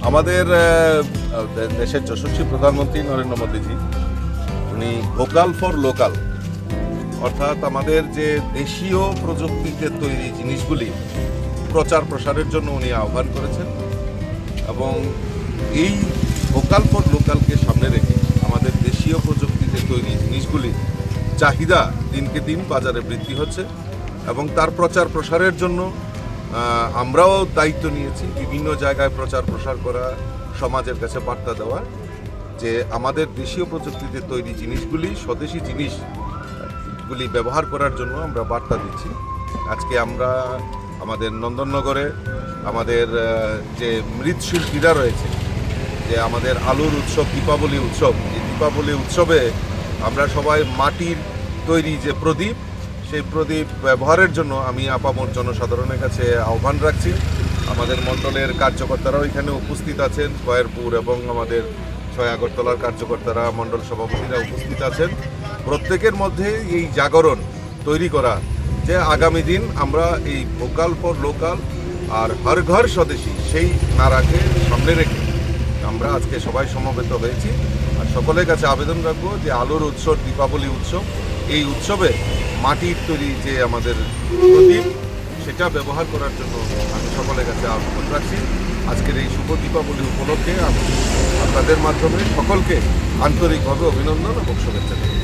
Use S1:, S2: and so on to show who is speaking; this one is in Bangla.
S1: আমাদের দেশের যশস্বী প্রধানমন্ত্রী নরেন্দ্র মোদীজি উনি ভোকাল ফর লোকাল অর্থাৎ আমাদের যে দেশীয় প্রযুক্তিতে তৈরি জিনিসগুলি প্রচার প্রসারের জন্য উনি আহ্বান করেছেন এবং এই ভোকাল ফর লোকালকে সামনে রেখে আমাদের দেশীয় প্রযুক্তিতে তৈরি জিনিসগুলি চাহিদা দিনকে দিন বাজারে বৃদ্ধি হচ্ছে এবং তার প্রচার প্রসারের জন্য আমরাও দায়িত্ব নিয়েছি বিভিন্ন জায়গায় প্রচার প্রসার করা, সমাজের কাছে বার্তা দেওয়া যে আমাদের দেশীয় প্রযুক্তিতে তৈরি জিনিসগুলি স্বদেশি জিনিসগুলি ব্যবহার করার জন্য আমরা বার্তা দিচ্ছি। আজকে আমরা আমাদের নন্দননগরে আমাদের যে মৃৎশিল্পীরা রয়েছে, যে আমাদের আলোর উৎসব দীপাবলি উৎসব, এই দীপাবলি উৎসবে আমরা সবাই মাটির তৈরি যে প্রদীপ, সেই প্রদীপ ব্যবহারের জন্য আমি আপামর জনসাধারণের কাছে আহ্বান রাখছি। আমাদের মণ্ডলের কার্যকর্তারাও এখানে উপস্থিত আছেন, কয়েরপুর এবং আমাদের ছয় আগরতলার কার্যকর্তারা, মণ্ডল সভাপতিরা উপস্থিত আছেন। প্রত্যেকের মধ্যে এই জাগরণ তৈরি করা যে আগামী দিন আমরা এই ভোকাল ফর লোকাল আর হর ঘর স্বদেশী সেই নারাকে সামনে রেখে আমরা আজকে সবাই সমবেত হয়েছি। আর সকলের কাছে আবেদন রাখবো যে আলোর উৎসব দীপাবলি উৎসব, এই উৎসবে মাটির তৈরি যে আমাদের প্রদীপ সেটা ব্যবহার করার জন্য আমি সকলের কাছে আহ্বান রাখছি। আজকের এই শুভ দীপাবলি উপলক্ষে আমি আপনাদের মাধ্যমে সকলকে আন্তরিকভাবে অভিনন্দন এবং শুভেচ্ছা জানাই।